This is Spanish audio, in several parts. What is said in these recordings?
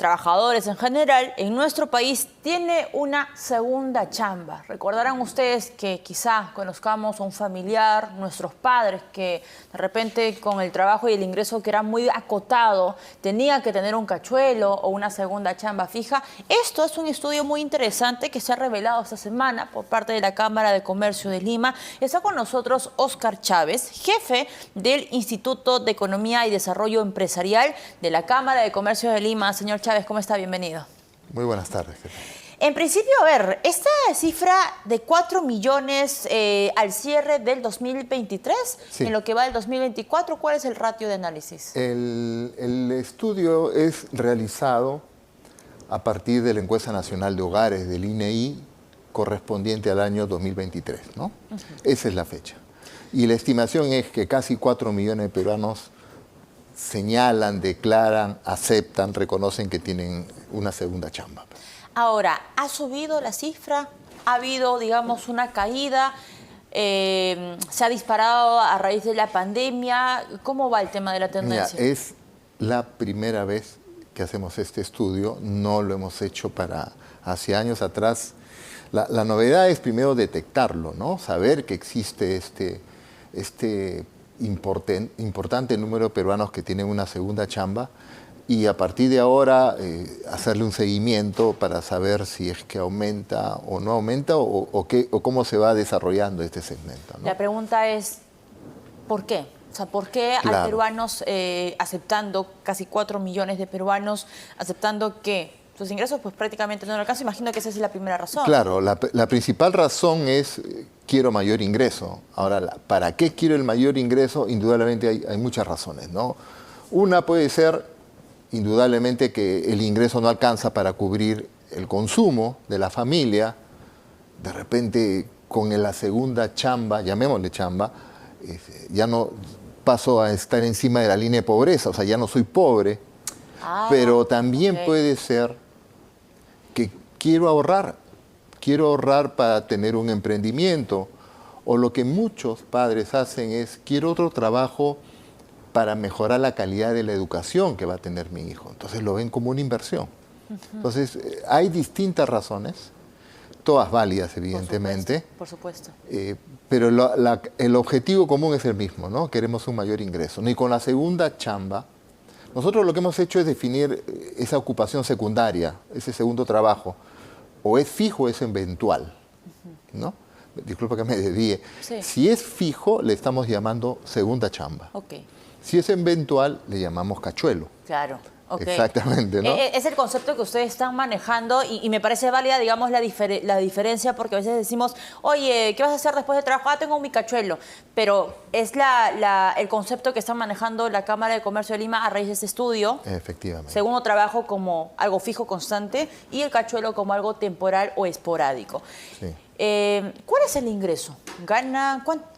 trabajadores en general, en nuestro país tiene una segunda chamba. Recordarán ustedes que quizá conozcamos a un familiar, nuestros padres, que de repente con el trabajo y el ingreso que era muy acotado, tenía que tener un cachuelo o una segunda chamba fija. Esto es un estudio muy interesante que se ha revelado esta semana por parte de la Cámara de Comercio de Lima. Está con nosotros Óscar Chávez, jefe del Instituto de Economía y Desarrollo Empresarial de la Cámara de Comercio de Lima. Señor Chávez, ¿cómo está? Bienvenido. Muy buenas tardes. En principio, a ver, esta cifra de 4 millones al cierre del 2023, sí, en lo que va del 2024, ¿cuál es el ratio de análisis? El estudio es realizado a partir de la Encuesta Nacional de Hogares del INEI correspondiente al año 2023, ¿no? Esa es la fecha. Y la estimación es que casi 4 millones de peruanos señalan, declaran, aceptan, reconocen que tienen una segunda chamba. Ahora, ¿ha subido la cifra? ¿Ha habido, digamos, una caída? ¿Se ha disparado a raíz de la pandemia? ¿Cómo va el tema de la tendencia? Mira, es la primera vez que hacemos este estudio. No lo hemos hecho hace años atrás. La novedad es primero detectarlo, ¿no? Saber que existe este importante número de peruanos que tienen una segunda chamba y a partir de ahora hacerle un seguimiento para saber si es que aumenta o no aumenta o cómo se va desarrollando este segmento, ¿no? La pregunta es, ¿por qué? O sea, ¿por qué Claro. hay peruanos aceptando, casi 4 millones de peruanos, aceptando que sus ingresos pues prácticamente no lo alcanzan? Imagino que esa es la primera razón. Claro, la principal razón es quiero mayor ingreso. Ahora, ¿para qué quiero el mayor ingreso? Indudablemente hay muchas razones, ¿no? Una puede ser, indudablemente, que el ingreso no alcanza para cubrir el consumo de la familia. De repente, con la segunda chamba, llamémosle chamba, ya no paso a estar encima de la línea de pobreza, o sea, ya no soy pobre. Pero también puede ser que quiero ahorrar para tener un emprendimiento, o lo que muchos padres hacen es, quiero otro trabajo para mejorar la calidad de la educación que va a tener mi hijo. Entonces lo ven como una inversión. Entonces hay distintas razones, todas válidas evidentemente. Por supuesto. Pero el objetivo común es el mismo, ¿no? Queremos un mayor ingreso. Y con la segunda chamba, nosotros lo que hemos hecho es definir esa ocupación secundaria, ese segundo trabajo, o es fijo o es eventual, ¿no? Disculpa que me desvíe. Sí. Si es fijo, le estamos llamando segunda chamba. Okay. Si es eventual, le llamamos cachuelo. Claro. Okay. Exactamente, ¿no? Es el concepto que ustedes están manejando y me parece válida, digamos, la diferencia, porque a veces decimos, oye, ¿qué vas a hacer después del trabajo? Ah, tengo mi cachuelo. Pero es el concepto que está manejando la Cámara de Comercio de Lima a raíz de este estudio. Efectivamente. Segundo trabajo como algo fijo, constante, y el cachuelo como algo temporal o esporádico. Sí. ¿Cuál es el ingreso?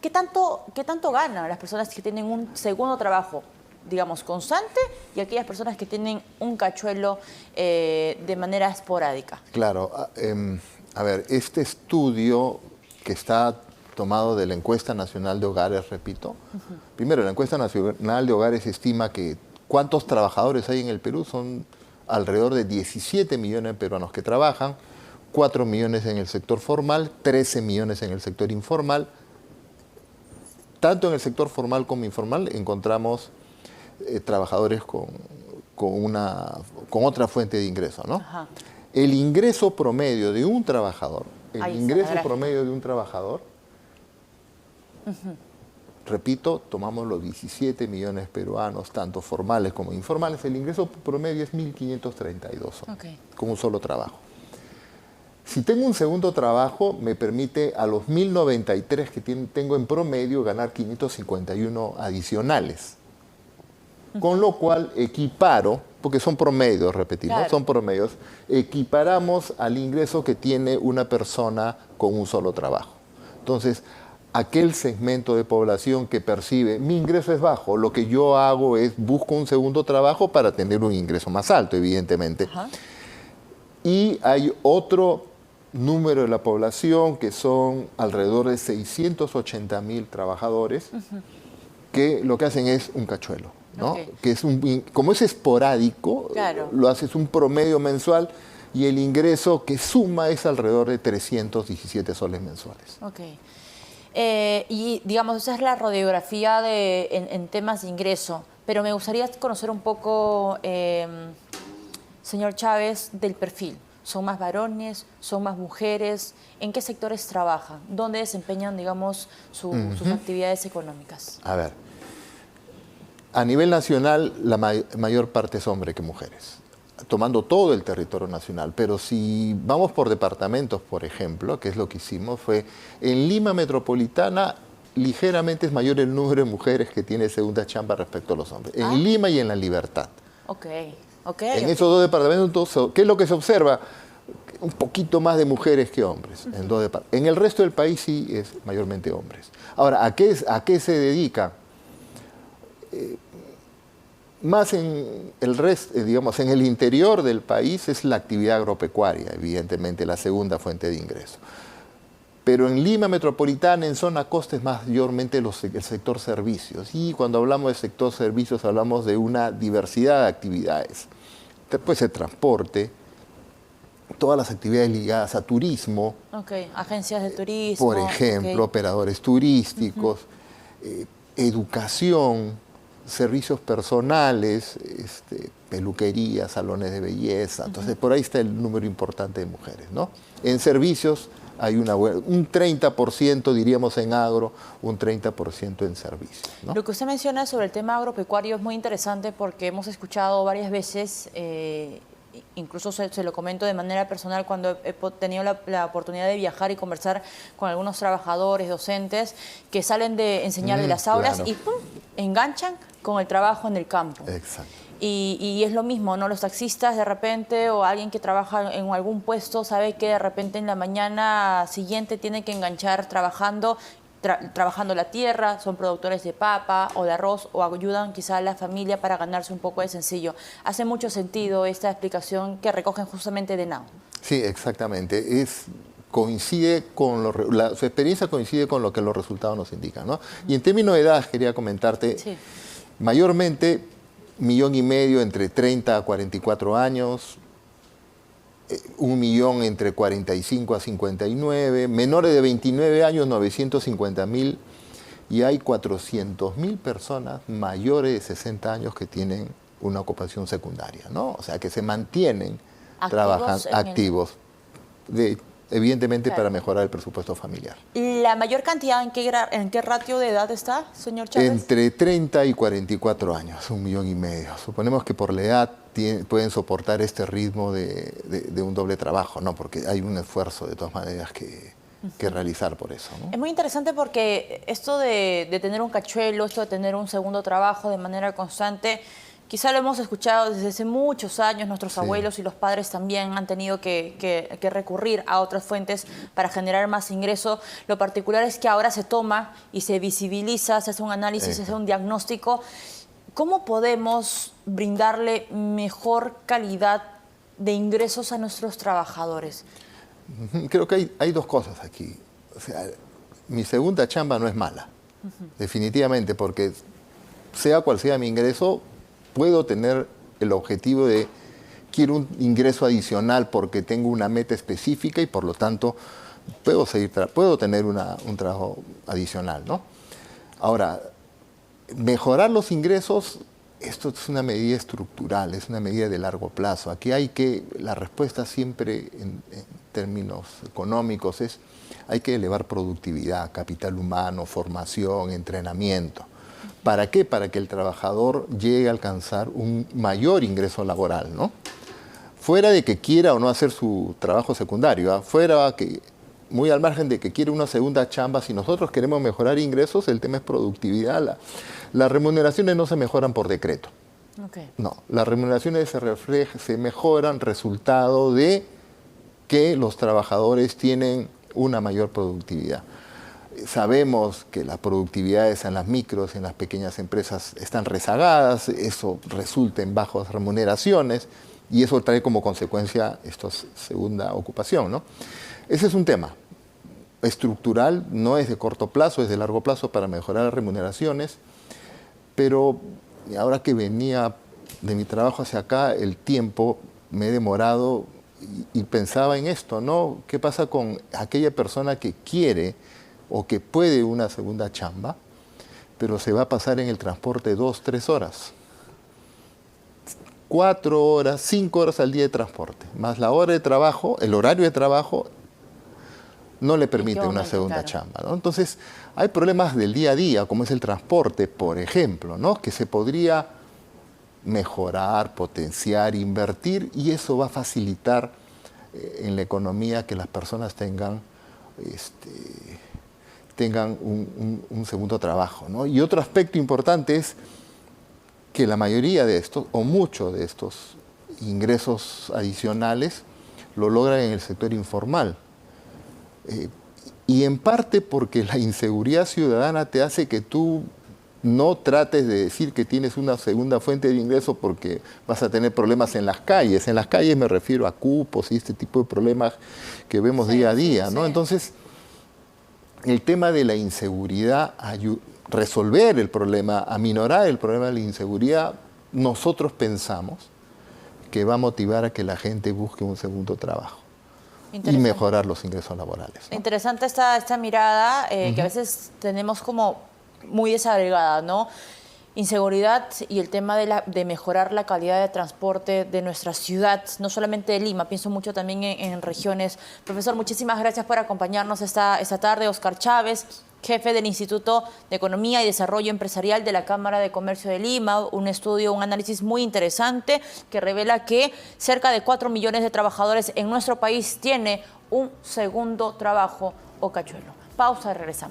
¿Qué tanto ganan las personas que tienen un segundo trabajo, digamos, constante, y aquellas personas que tienen un cachuelo de manera esporádica? Claro. A ver, este estudio que está tomado de la Encuesta Nacional de Hogares, repito. Primero, la Encuesta Nacional de Hogares estima que ¿cuántos trabajadores hay en el Perú? Son alrededor de 17 millones de peruanos que trabajan, 4 millones en el sector formal, 13 millones en el sector informal. Tanto en el sector formal como informal encontramos trabajadores con otra fuente de ingreso, ¿no? Ajá. El ingreso promedio de un trabajador, repito, tomamos los 17 millones peruanos, tanto formales como informales, el ingreso promedio es 1.532 Okay. con un solo trabajo. Si tengo un segundo trabajo, me permite a los 1.093 que tengo en promedio ganar 551 adicionales. Con lo cual equiparo, porque son promedios, repetimos, claro, son promedios, equiparamos al ingreso que tiene una persona con un solo trabajo. Entonces, aquel segmento de población que percibe, mi ingreso es bajo, lo que yo hago es busco un segundo trabajo para tener un ingreso más alto, evidentemente. Ajá. Y hay otro número de la población que son alrededor de 680.000 trabajadores que lo que hacen es un cachuelo. ¿no? Ok. Que es como es esporádico, Claro. lo haces un promedio mensual y el ingreso que suma es alrededor de 317 soles mensuales. Ok. Y digamos, esa es la radiografía en temas de ingreso, pero me gustaría conocer un poco, señor Chávez, del perfil. ¿Son más varones? ¿Son más mujeres? ¿En qué sectores trabajan? ¿Dónde desempeñan, digamos, sus actividades económicas? A ver, a nivel nacional la mayor parte es hombre que mujeres, tomando todo el territorio nacional. Pero si vamos por departamentos, por ejemplo, que es lo que hicimos, fue en Lima Metropolitana ligeramente es mayor el número de mujeres que tiene segunda chamba respecto a los hombres. En Lima y en La Libertad. Ok, ok. En esos dos departamentos, ¿qué es lo que se observa? Un poquito más de mujeres que hombres. En el resto del país sí es mayormente hombres. Ahora, ¿a qué se dedica? Más en el resto, digamos, en el interior del país es la actividad agropecuaria, evidentemente la segunda fuente de ingreso. Pero en Lima Metropolitana, en zona costa, es mayormente el sector servicios. Y cuando hablamos de sector servicios, hablamos de una diversidad de actividades. Después el transporte, todas las actividades ligadas a turismo. Ok, agencias de turismo. Por ejemplo, operadores turísticos, educación, servicios personales, peluquería, salones de belleza. Entonces, por ahí está el número importante de mujeres, ¿no? En servicios hay un 30%, diríamos, en agro, un 30% en servicios, ¿no? Lo que usted menciona sobre el tema agropecuario es muy interesante porque hemos escuchado varias veces, incluso se lo comento de manera personal cuando he tenido la oportunidad de viajar y conversar con algunos trabajadores, docentes, que salen de enseñar de las aulas claro. y ¡pum!, enganchan con el trabajo en el campo. Exacto. Y es lo mismo, ¿no? Los taxistas de repente o alguien que trabaja en algún puesto sabe que de repente en la mañana siguiente tiene que enganchar trabajando la tierra, son productores de papa o de arroz o ayudan quizá a la familia para ganarse un poco de sencillo. Hace mucho sentido esta explicación que recogen justamente de NAO. Sí, exactamente. Coincide con su experiencia coincide con lo que los resultados nos indican, ¿no? Y en términos de edad, quería comentarte, Sí. mayormente 1,5 millones entre 30 a 44 años, 1 millón entre 45 a 59, menores de 29 años 950.000 y hay 400.000 personas mayores de 60 años que tienen una ocupación secundaria, ¿no? O sea, que se mantienen trabajando activos, evidentemente Claro. para mejorar el presupuesto familiar. ¿La mayor cantidad en qué ratio de edad está, señor Chávez? Entre 30 y 44 años, 1,5 millones. Suponemos que por la edad pueden soportar este ritmo de un doble trabajo, ¿no? Porque hay un esfuerzo de todas maneras que realizar por eso, ¿no? Es muy interesante porque esto de tener un cachuelo, esto de tener un segundo trabajo de manera constante, quizá lo hemos escuchado desde hace muchos años, nuestros abuelos y los padres también han tenido que recurrir a otras fuentes para generar más ingreso. Lo particular es que ahora se toma y se visibiliza, se hace un análisis, se hace un diagnóstico. ¿Cómo podemos brindarle mejor calidad de ingresos a nuestros trabajadores? Creo que hay dos cosas aquí. O sea, mi segunda chamba no es mala, definitivamente, porque sea cual sea mi ingreso, puedo tener el objetivo de quiero un ingreso adicional porque tengo una meta específica y por lo tanto puedo tener un trabajo adicional, ¿no? Ahora, mejorar los ingresos, esto es una medida estructural, es una medida de largo plazo. Aquí la respuesta siempre en términos económicos hay que elevar productividad, capital humano, formación, entrenamiento. ¿Para qué? Para que el trabajador llegue a alcanzar un mayor ingreso laboral, ¿no? Fuera de que quiera o no hacer su trabajo secundario, fuera que, muy al margen de que quiera una segunda chamba, si nosotros queremos mejorar ingresos, el tema es productividad. Las remuneraciones no se mejoran por decreto. Okay. No, las remuneraciones se mejoran resultado de que los trabajadores tienen una mayor productividad. Sabemos que las productividades en las micros, en las pequeñas empresas están rezagadas, eso resulta en bajas remuneraciones y eso trae como consecuencia esta segunda ocupación, ¿no? Ese es un tema estructural, no es de corto plazo, es de largo plazo para mejorar las remuneraciones, pero y ahora que venía de mi trabajo hacia acá, el tiempo me he demorado y pensaba en esto, ¿no? ¿Qué pasa con aquella persona que quiere o que puede una segunda chamba, pero se va a pasar en el transporte 2, 3 horas? 4 horas, 5 horas al día de transporte, más la hora de trabajo, el horario de trabajo, no le permite una segunda chamba, ¿no? Entonces, hay problemas del día a día, como es el transporte, por ejemplo, ¿no? Que se podría mejorar, potenciar, invertir, y eso va a facilitar en la economía que las personas tengan un segundo trabajo, ¿no? Y otro aspecto importante es que la mayoría de estos, o muchos de estos ingresos adicionales, lo logran en el sector informal. Y en parte porque la inseguridad ciudadana te hace que tú no trates de decir que tienes una segunda fuente de ingreso porque vas a tener problemas en las calles. En las calles me refiero a cupos y este tipo de problemas que vemos día a día, ¿no? Entonces, el tema de la inseguridad, resolver el problema, aminorar el problema de la inseguridad, nosotros pensamos que va a motivar a que la gente busque un segundo trabajo y mejorar los ingresos laborales, ¿no? Interesante esta mirada que a veces tenemos como muy desagregada, ¿no? Inseguridad y el tema de mejorar la calidad de transporte de nuestra ciudad, no solamente de Lima, pienso mucho también en regiones. Profesor, muchísimas gracias por acompañarnos esta tarde. Oscar Chávez, jefe del Instituto de Economía y Desarrollo Empresarial de la Cámara de Comercio de Lima, un estudio, un análisis muy interesante que revela que cerca de 4 millones de trabajadores en nuestro país tiene un segundo trabajo o cachuelo. Pausa y regresamos.